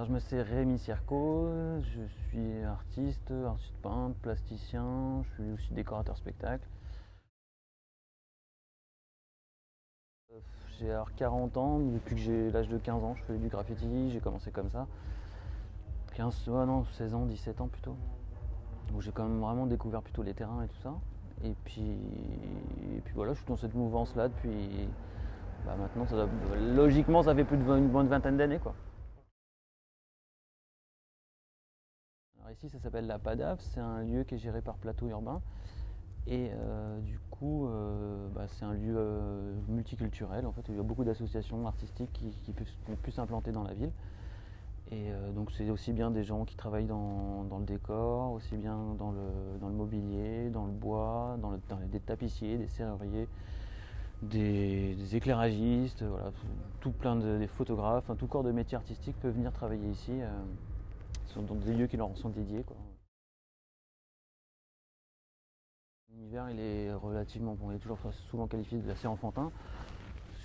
Alors, je me suis Rémi Circo, je suis artiste peintre, plasticien, je suis aussi décorateur spectacle. J'ai alors 40 ans, depuis que j'ai l'âge de 15 ans, je fais du graffiti, j'ai commencé comme ça. 15, ouais, non, 16 ans, 17 ans plutôt. Où j'ai quand même vraiment découvert plutôt les terrains et tout ça. Et puis voilà, je suis dans cette mouvance-là depuis. Maintenant, logiquement, ça fait plus de une bonne vingtaine d'années, quoi. Alors ici, ça s'appelle la PADAF, c'est un lieu qui est géré par Plateau Urbain. Et du coup, c'est un lieu multiculturel. En fait, il y a beaucoup d'associations artistiques qui ont pu s'implanter dans la ville. Et donc c'est aussi bien des gens qui travaillent dans le décor, aussi bien dans le mobilier, dans le bois, des tapissiers, des serruriers, des éclairagistes, voilà, tout plein des photographes, tout corps de métier artistique peut venir travailler ici. Ce sont dans des lieux qui leur sont dédiés, quoi. L'univers, il est relativement, bon, il est toujours souvent qualifié d'assez enfantin.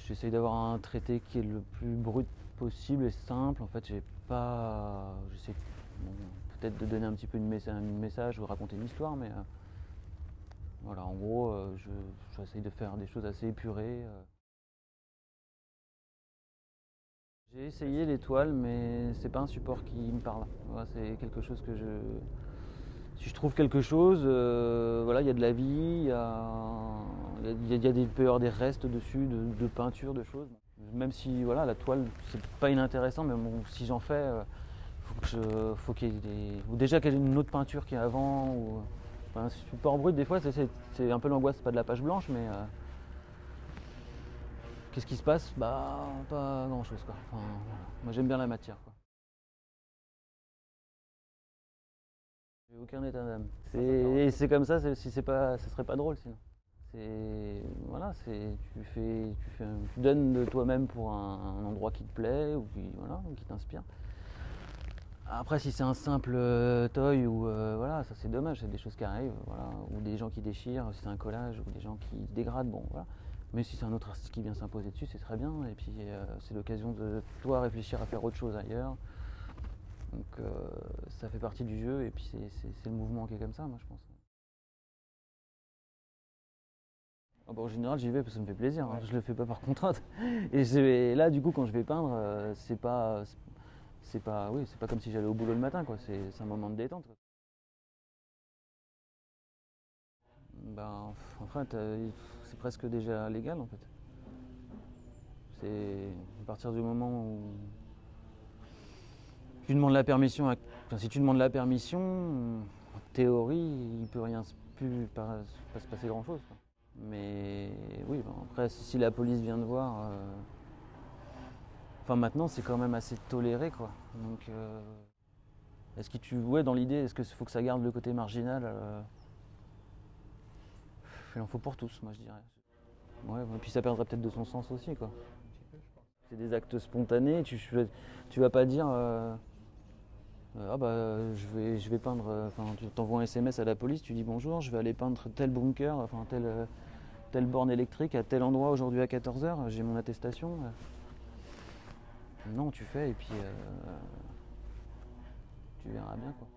J'essaye d'avoir un traité qui est le plus brut possible et simple. En fait, j'essaie bon, peut-être de donner un petit peu un message ou raconter une histoire, mais voilà, en gros, j'essaye de faire des choses assez épurées. J'ai essayé l'étoile, mais c'est pas un support qui me parle. Voilà, c'est quelque chose que si je trouve quelque chose, voilà, il y a de la vie, il peut y avoir des restes dessus, de peinture, de choses. Même si voilà, la toile, c'est pas inintéressant, mais bon, si j'en fais, faut qu'il y ait ou déjà qu'il y ait une autre peinture qui est avant. Un support brut, des fois, c'est un peu l'angoisse, c'est pas de la page blanche, mais qu'est-ce qui se passe? Pas grand-chose, quoi. Enfin, voilà. Moi, j'aime bien la matière, quoi. J'ai aucun état d'âme. C'est comme ça, si c'est pas, ce serait pas drôle sinon. Voilà, tu donnes de toi-même pour un endroit qui te plaît voilà, ou qui t'inspire. Après, si c'est un simple toy ou voilà, ça c'est dommage, c'est des choses qui arrivent, voilà, ou des gens qui déchirent, si c'est un collage ou des gens qui se dégradent, bon voilà. Mais si c'est un autre artiste qui vient s'imposer dessus, c'est très bien. Et puis c'est l'occasion de toi réfléchir à faire autre chose ailleurs. Donc ça fait partie du jeu et puis c'est le mouvement qui est comme ça, moi je pense. En général, j'y vais parce que ça me fait plaisir, hein. Je le fais pas par contrainte. Et là, du coup, quand je vais peindre, oui, c'est pas comme si j'allais au boulot le matin, quoi. C'est un moment de détente, quoi. En fait, c'est presque déjà légal, en fait. C'est à partir du moment où tu demandes la permission, si tu demandes la permission, en théorie, il peut rien pas se passer grand-chose, quoi. Mais oui, après, si la police vient te voir, enfin maintenant c'est quand même assez toléré, quoi. Donc ouais, dans l'idée, est-ce qu'il faut que ça garde le côté marginal? Il en faut pour tous, moi je dirais. Ouais, et puis ça perdrait peut-être de son sens aussi, quoi. C'est des actes spontanés, tu vas pas dire je vais peindre, tu t'envoies un SMS à la police, tu dis bonjour, je vais aller peindre tel bunker, telle borne électrique à tel endroit aujourd'hui à 14h, j'ai mon attestation. Non, tu fais et puis tu verras bien, quoi.